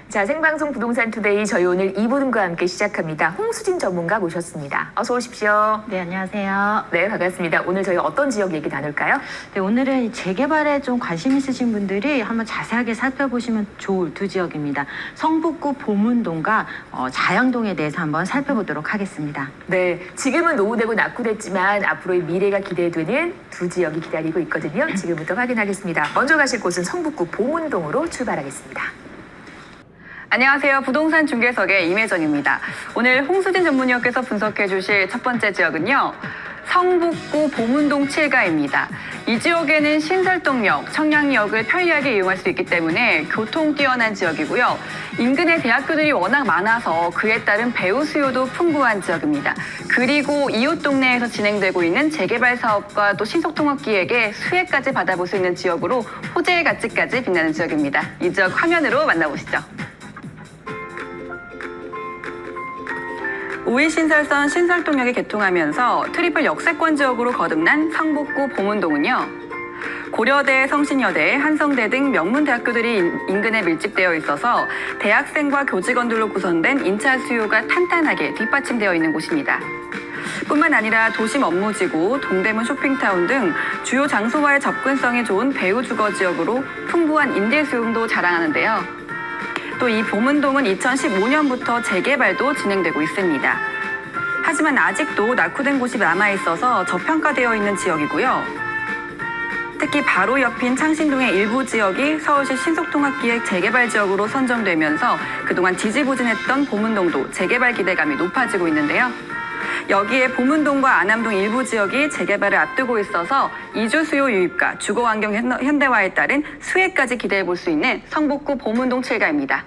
자, 생방송 부동산 투데이 저희 오늘 2부과 함께 시작합니다. 홍수진 전문가 모셨습니다. 어서 오십시오. 네, 안녕하세요. 네, 반갑습니다. 오늘 저희 어떤 지역 얘기 나눌까요? 네, 오늘은 재개발에 좀 관심 있으신 분들이 한번 자세하게 살펴보시면 좋을 두 지역입니다. 성북구 보문동과 자양동에 대해서 한번 살펴보도록 하겠습니다. 네, 지금은 노후되고 낙후됐지만 앞으로의 미래가 기대되는 두 지역이 기다리고 있거든요. 지금부터 확인하겠습니다. 먼저 가실 곳은 성북구 보문동으로 출발하겠습니다. 안녕하세요. 부동산 중개석의 임혜정입니다. 오늘 홍수진 전문위원께서 분석해 주실 첫 번째 지역은요. 성북구 보문동 7가입니다. 이 지역에는 신설동역, 청량리역을 편리하게 이용할 수 있기 때문에 교통 뛰어난 지역이고요. 인근에 대학교들이 워낙 많아서 그에 따른 배우 수요도 풍부한 지역입니다. 그리고 이웃 동네에서 진행되고 있는 재개발 사업과 또 신속통합 기획에 수혜까지 받아볼 수 있는 지역으로 호재의 가치까지 빛나는 지역입니다. 이 지역 화면으로 만나보시죠. 우이신설선 신설동역이 개통하면서 트리플 역세권 지역으로 거듭난 성북구 보문동은요. 고려대, 성신여대, 한성대 등 명문 대학교들이 인근에 밀집되어 있어서 대학생과 교직원들로 구성된 인차 수요가 탄탄하게 뒷받침되어 있는 곳입니다. 뿐만 아니라 도심 업무지구, 동대문 쇼핑타운 등 주요 장소와의 접근성이 좋은 배우 주거 지역으로 풍부한 임대 수용도 자랑하는데요. 또 이 보문동은 2015년부터 재개발도 진행되고 있습니다. 하지만 아직도 낙후된 곳이 남아있어서 저평가되어 있는 지역이고요. 특히 바로 옆인 창신동의 일부 지역이 서울시 신속통합기획 재개발 지역으로 선정되면서 그동안 지지부진했던 보문동도 재개발 기대감이 높아지고 있는데요. 여기에 보문동과 안암동 일부 지역이 재개발을 앞두고 있어서 이주 수요 유입과 주거환경 현대화에 따른 수혜까지 기대해 볼 수 있는 성북구 보문동 7가입니다.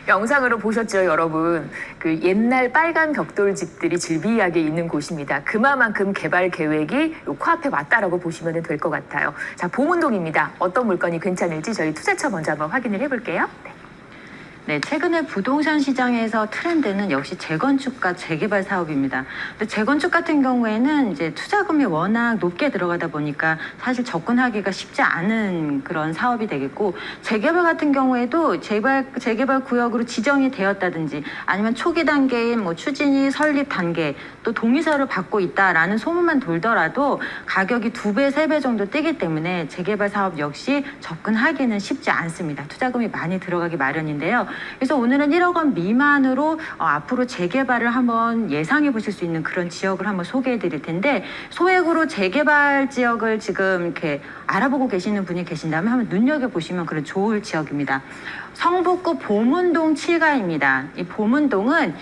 영상으로 보셨죠, 여러분? 그 옛날 빨간 벽돌집들이 즐비하게 있는 곳입니다. 그만큼 개발 계획이 요 코앞에 왔다라고 보시면 될 것 같아요. 자, 보문동입니다. 어떤 물건이 괜찮을지 저희 투자처 먼저 한번 확인을 해볼게요. 네, 최근에 부동산 시장에서 트렌드는 역시 재건축과 재개발 사업입니다. 근데 재건축 같은 경우에는 이제 투자금이 워낙 높게 들어가다 보니까 사실 접근하기가 쉽지 않은 그런 사업이 되겠고, 재개발 같은 경우에도 재개발 구역으로 지정이 되었다든지 아니면 초기 단계인 추진이 설립 단계 또 동의서를 받고 있다라는 소문만 돌더라도 가격이 2배, 3배 정도 뛰기 때문에 재개발 사업 역시 접근하기는 쉽지 않습니다. 투자금이 많이 들어가기 마련인데요. 그래서 오늘은 1억 원 미만으로 앞으로 재개발을 한번 예상해 보실 수 있는 그런 지역을 한번 소개해 드릴 텐데, 소액으로 재개발 지역을 지금 이렇게 알아보고 계시는 분이 계신다면 한번 눈여겨보시면 그런 좋을 지역입니다. 성북구 보문동 7가입니다. 이 보문동은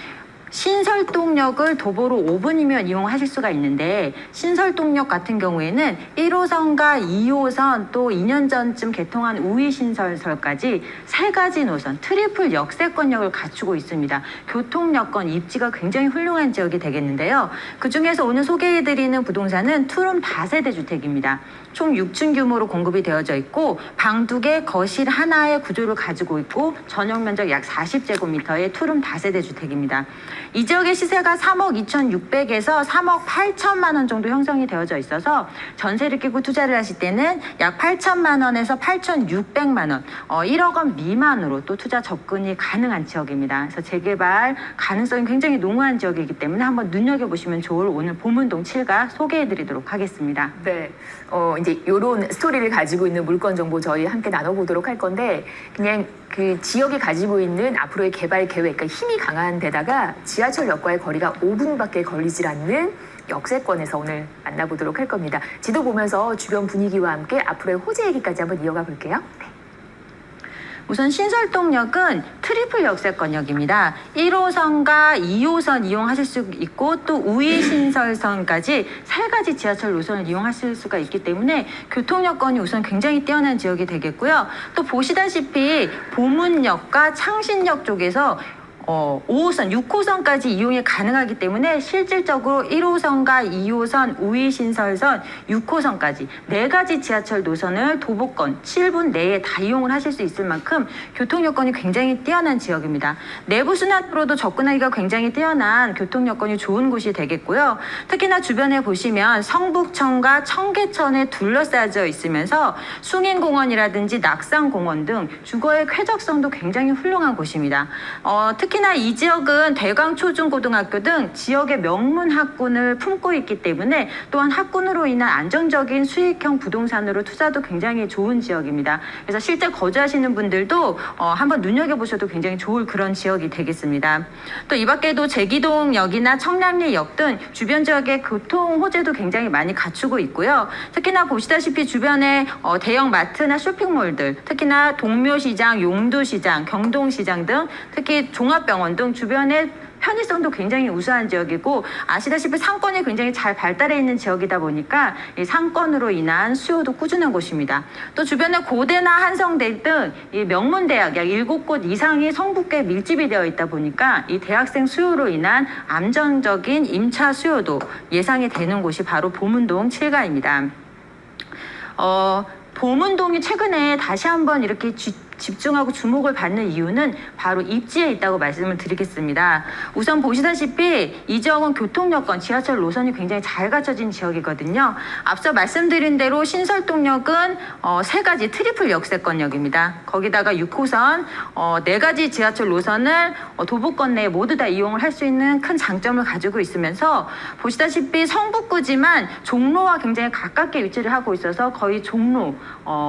신설동역을 도보로 5분이면 이용하실 수가 있는데, 신설동역 같은 경우에는 1호선과 2호선 또 2년 전쯤 개통한 우이신설선까지 3가지 노선 트리플 역세권역을 갖추고 있습니다. 교통여건, 입지가 굉장히 훌륭한 지역이 되겠는데요. 그중에서 오늘 소개해드리는 부동산은 투룸 다세대 주택입니다. 총 6층 규모로 공급이 되어져 있고 방 2개, 거실 하나의 구조를 가지고 있고 전용 면적 약 40제곱미터의 투룸 다세대 주택입니다. 이 지역의 시세가 3억 2,600에서 3억 8천만 원 정도 형성이 되어져 있어서 전세를 끼고 투자를 하실 때는 약 8천만 원에서 8,600만 원, 1억 원 미만으로 또 투자 접근이 가능한 지역입니다. 그래서 재개발 가능성이 굉장히 농후한 지역이기 때문에 한번 눈여겨보시면 좋을 오늘 보문동 7가 소개해드리도록 하겠습니다. 네, 이제 이런 스토리를 가지고 있는 물건 정보 저희 함께 나눠보도록 할 건데, 그냥 그 지역이 가지고 있는 앞으로의 개발 계획, 그러니까 힘이 강한 데다가 지하철역과의 거리가 5분밖에 걸리질 않는 역세권에서 오늘 만나보도록 할 겁니다. 지도 보면서 주변 분위기와 함께 앞으로의 호재 얘기까지 한번 이어가 볼게요. 네. 우선 신설동역은 트리플 역세권역입니다. 1호선과 2호선 이용하실 수 있고 또 우이신설선까지 3가지 지하철 노선을 이용하실 수가 있기 때문에 교통여건이 우선 굉장히 뛰어난 지역이 되겠고요. 또 보시다시피 보문역과 창신역 쪽에서 5호선, 6호선까지 이용이 가능하기 때문에 실질적으로 1호선과 2호선, 우이신설선, 6호선까지 4가지 지하철 노선을 도보권 7분 내에 다 이용을 하실 수 있을 만큼 교통 여건이 굉장히 뛰어난 지역입니다. 내부 순환도로도 접근하기가 굉장히 뛰어난 교통 여건이 좋은 곳이 되겠고요. 특히나 주변에 보시면 성북천과 청계천에 둘러싸여 있으면서 숭인공원이라든지 낙산공원 등 주거의 쾌적성도 굉장히 훌륭한 곳입니다. 특히나 이 지역은 대광초중고등학교 등 지역의 명문 학군을 품고 있기 때문에 또한 학군으로 인한 안정적인 수익형 부동산으로 투자도 굉장히 좋은 지역입니다. 그래서 실제 거주하시는 분들도 한번 눈여겨보셔도 굉장히 좋을 그런 지역이 되겠습니다. 또 이 밖에도 제기동역이나 청량리역 등 주변 지역의 교통 호재도 굉장히 많이 갖추고 있고요. 특히나 보시다시피 주변에 대형 마트나 쇼핑몰들, 특히나 동묘시장, 용두시장, 경동시장 등 특히 종합병원 등 주변에 편의성도 굉장히 우수한 지역이고 아시다시피 상권이 굉장히 잘 발달해 있는 지역이다 보니까 이 상권으로 인한 수요도 꾸준한 곳입니다. 또 주변에 고대나 한성대 등 이 명문대학 약 7곳 이상이 성북에 밀집이 되어 있다 보니까 이 대학생 수요로 인한 안정적인 임차 수요도 예상이 되는 곳이 바로 보문동 7가입니다. 보문동이 최근에 다시 한번 이렇게 집중하고 주목을 받는 이유는 바로 입지에 있다고 말씀을 드리겠습니다. 우선 보시다시피 이 지역은 교통 여건, 지하철 노선이 굉장히 잘 갖춰진 지역이거든요. 앞서 말씀드린 대로 신설동역은 3가지 트리플 역세권역입니다. 거기다가 6호선 4가지 지하철 노선을 도보권 내에 모두 다 이용을 할 수 있는 큰 장점을 가지고 있으면서 보시다시피 성북구지만 종로와 굉장히 가깝게 위치를 하고 있어서 거의 종로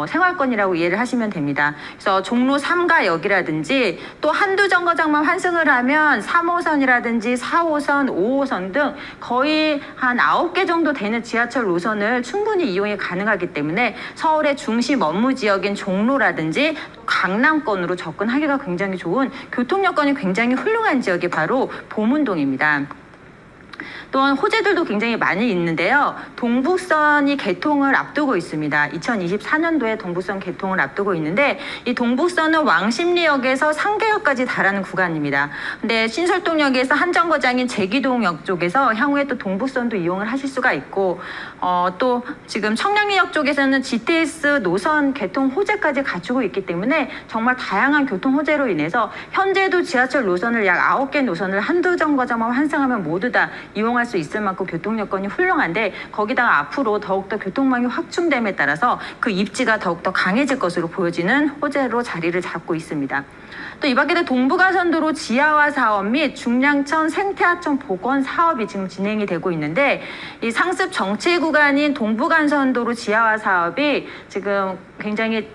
생활권이라고 이해를 하시면 됩니다. 그래서 종로 3가역이라든지 또 한두 정거장만 환승을 하면 3호선이라든지 4호선, 5호선 등 거의 한 9개 정도 되는 지하철 노선을 충분히 이용이 가능하기 때문에 서울의 중심 업무 지역인 종로라든지 강남권으로 접근하기가 굉장히 좋은 교통 여건이 굉장히 훌륭한 지역이 바로 보문동입니다. 또한 호재들도 굉장히 많이 있는데요. 동북선이 개통을 앞두고 있습니다. 2024년도에 동북선 개통을 앞두고 있는데 이 동북선은 왕십리역에서 상계역까지 달하는 구간입니다. 근데 신설동역에서 한정거장인 제기동역 쪽에서 향후에 또 동북선도 이용을 하실 수가 있고 또 지금 청량리역 쪽에서는 GTX 노선 개통 호재까지 갖추고 있기 때문에 정말 다양한 교통 호재로 인해서 현재도 지하철 노선을 약 9개 노선을 한두 정거장만 환승하면 모두 다 이용할 수 있을 만큼 교통 여건이 훌륭한데 거기다가 앞으로 더욱더 교통망이 확충됨에 따라서 그 입지가 더욱더 강해질 것으로 보여지는 호재로 자리를 잡고 있습니다. 또 이 밖에도 동부가선도로 지하화 사업 및 중량천 생태하천 복원 사업이 지금 진행이 되고 있는데 이 상습 정체 구간인 동부간선도로 지하화 사업이 지금 굉장히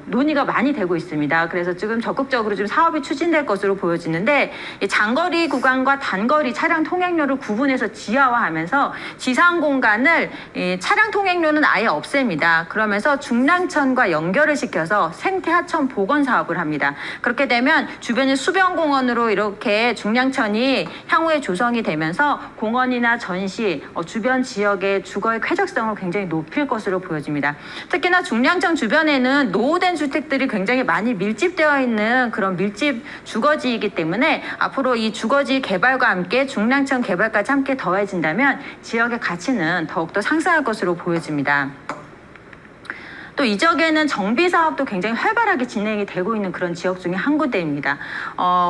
논의가 많이 되고 있습니다. 그래서 지금 적극적으로 좀 사업이 추진될 것으로 보여지는데 이 장거리 구간과 단거리 차량 통행료를 구분해서 지하화하면서 지상 공간을 이 차량 통행료는 아예 없앱니다. 그러면서 중량천과 연결을 시켜서 생태하천 복원 사업을 합니다. 그렇게 되면 주변의 수변공원으로 이렇게 중량천이 향후에 조성이 되면서 공원이나 전시, 주변 지역의 주거의 쾌적성을 굉장히 높일 것으로 보여집니다. 특히나 중량천 주변에는 노후된 주택들이 굉장히 많이 밀집되어 있는 그런 밀집 주거지이기 때문에 앞으로 이 주거지 개발과 함께 중량천 개발까지 함께 더해진다면 지역의 가치는 더욱더 상승할 것으로 보여집니다. 또 이 지역에는 정비 사업도 굉장히 활발하게 진행이 되고 있는 그런 지역 중에 한 군데입니다.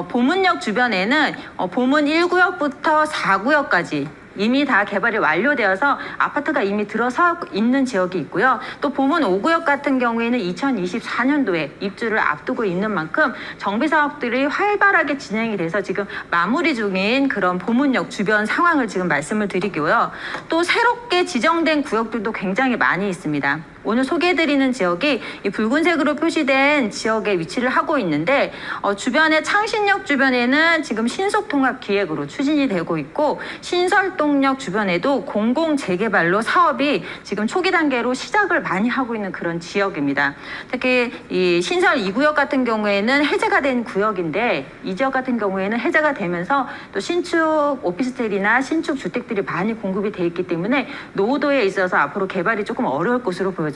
보문역 주변에는 보문 1구역부터 4구역까지 이미 다 개발이 완료되어서 아파트가 이미 들어서 있는 지역이 있고요. 또 보문 5구역 같은 경우에는 2024년도에 입주를 앞두고 있는 만큼 정비 사업들이 활발하게 진행이 돼서 지금 마무리 중인 그런 보문역 주변 상황을 지금 말씀을 드리고요. 또 새롭게 지정된 구역들도 굉장히 많이 있습니다. 오늘 소개해드리는 지역이 이 붉은색으로 표시된 지역에 위치를 하고 있는데 주변에 창신역 주변에는 지금 신속통합기획으로 추진이 되고 있고 신설동역 주변에도 공공재개발로 사업이 지금 초기 단계로 시작을 많이 하고 있는 그런 지역입니다. 특히 이 신설 2구역 같은 경우에는 해제가 된 구역인데 이 지역 같은 경우에는 해제가 되면서 또 신축 오피스텔이나 신축 주택들이 많이 공급이 돼 있기 때문에 노후도에 있어서 앞으로 개발이 조금 어려울 것으로 보여집니다.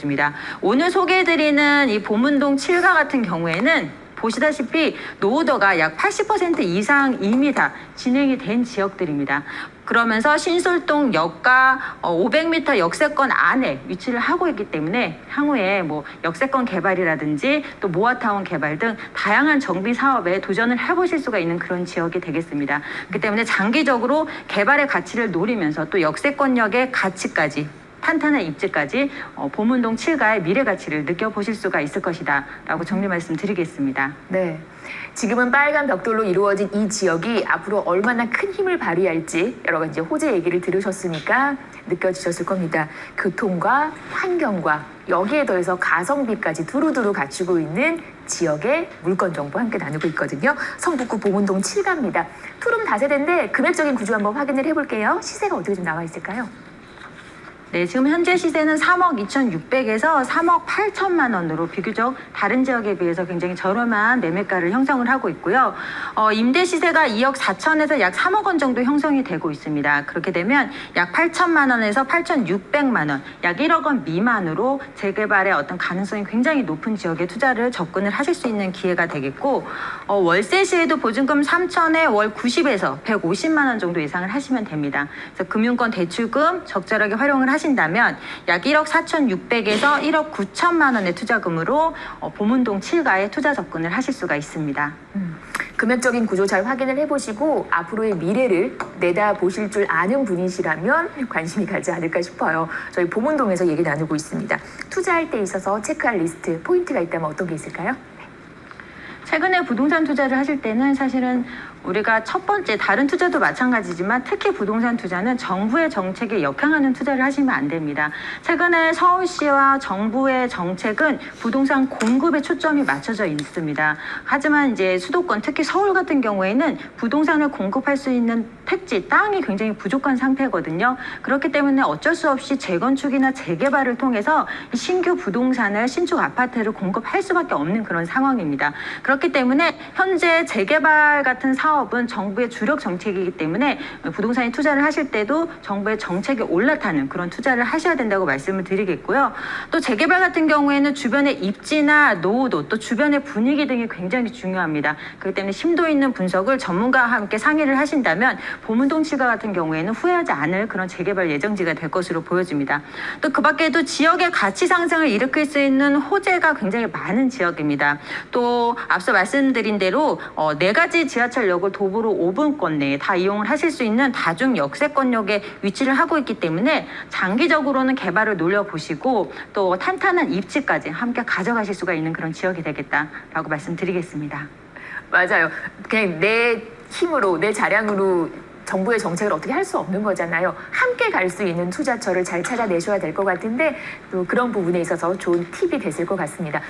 오늘 소개해드리는 이 보문동 7가 같은 경우에는 보시다시피 노후도가 약 80% 이상 이미 다 진행이 된 지역들입니다. 그러면서 신솔동역과 500m 역세권 안에 위치를 하고 있기 때문에 향후에 뭐 역세권 개발이라든지 또 모아타운 개발 등 다양한 정비 사업에 도전을 해보실 수가 있는 그런 지역이 되겠습니다. 그렇기 때문에 장기적으로 개발의 가치를 노리면서 또 역세권역의 가치까지 탄탄한 입지까지 보문동 7가의 미래 가치를 느껴보실 수가 있을 것이다 라고 정리 말씀드리겠습니다. 네. 지금은 빨간 벽돌로 이루어진 이 지역이 앞으로 얼마나 큰 힘을 발휘할지 여러 가지 호재 얘기를 들으셨으니까 느껴지셨을 겁니다. 교통과 환경과 여기에 더해서 가성비까지 두루두루 갖추고 있는 지역의 물건 정보 함께 나누고 있거든요. 성북구 보문동 7가입니다. 투룸 다세대인데 금액적인 구조 한번 확인을 해볼게요. 시세가 어떻게 좀 나와 있을까요? 네, 지금 현재 시세는 3억 2,600에서 3억 8천만 원으로 비교적 다른 지역에 비해서 굉장히 저렴한 매매가를 형성을 하고 있고요. 임대 시세가 2억 4천에서 약 3억 원 정도 형성이 되고 있습니다. 그렇게 되면 약 8천만 원에서 8,600만 원, 약 1억 원 미만으로 재개발의 어떤 가능성이 굉장히 높은 지역에 투자를 접근을 하실 수 있는 기회가 되겠고, 월세 시에도 보증금 3천에 월 90에서 150만 원 정도 예상을 하시면 됩니다. 그래서 금융권 대출금 적절하게 활용을 하신다면 약 1억 4,600에서 1억 9천만 원의 투자금으로 보문동 7가에 투자 접근을 하실 수가 있습니다. 금액적인 구조 잘 확인을 해보시고 앞으로의 미래를 내다보실 줄 아는 분이시라면 관심이 가지 않을까 싶어요. 저희 보문동에서 얘기 나누고 있습니다. 투자할 때 있어서 체크할 리스트, 포인트가 있다면 어떤 게 있을까요? 최근에 부동산 투자를 하실 때는 사실은 우리가 첫 번째 다른 투자도 마찬가지지만 특히 부동산 투자는 정부의 정책에 역행하는 투자를 하시면 안 됩니다. 최근에 서울시와 정부의 정책은 부동산 공급에 초점이 맞춰져 있습니다. 하지만 이제 수도권 특히 서울 같은 경우에는 부동산을 공급할 수 있는 택지, 땅이 굉장히 부족한 상태거든요. 그렇기 때문에 어쩔 수 없이 재건축이나 재개발을 통해서 신규 부동산을 신축 아파트를 공급할 수밖에 없는 그런 상황입니다. 그렇기 때문에 현재 재개발 같은 사업은 정부의 주력 정책이기 때문에 부동산에 투자를 하실 때도 정부의 정책에 올라타는 그런 투자를 하셔야 된다고 말씀을 드리겠고요. 또 재개발 같은 경우에는 주변의 입지나 노후도 또 주변의 분위기 등이 굉장히 중요합니다. 그렇기 때문에 심도 있는 분석을 전문가와 함께 상의를 하신다면 보문동 7가 같은 경우에는 후회하지 않을 그런 재개발 예정지가 될 것으로 보여집니다. 또 그 밖에도 지역의 가치 상승을 일으킬 수 있는 호재가 굉장히 많은 지역입니다. 또 앞서 말씀드린 대로 4가지 지하철역을 도보로 5분권 내에 다 이용을 하실 수 있는 다중 역세권역에 위치를 하고 있기 때문에 장기적으로는 개발을 노려보시고 또 탄탄한 입지까지 함께 가져가실 수가 있는 그런 지역이 되겠다라고 말씀드리겠습니다. 맞아요. 그냥 내 힘으로, 내 자량으로 정부의 정책을 어떻게 할 수 없는 거잖아요. 함께 갈 수 있는 투자처를 잘 찾아내셔야 될 것 같은데 또 그런 부분에 있어서 좋은 팁이 됐을 것 같습니다.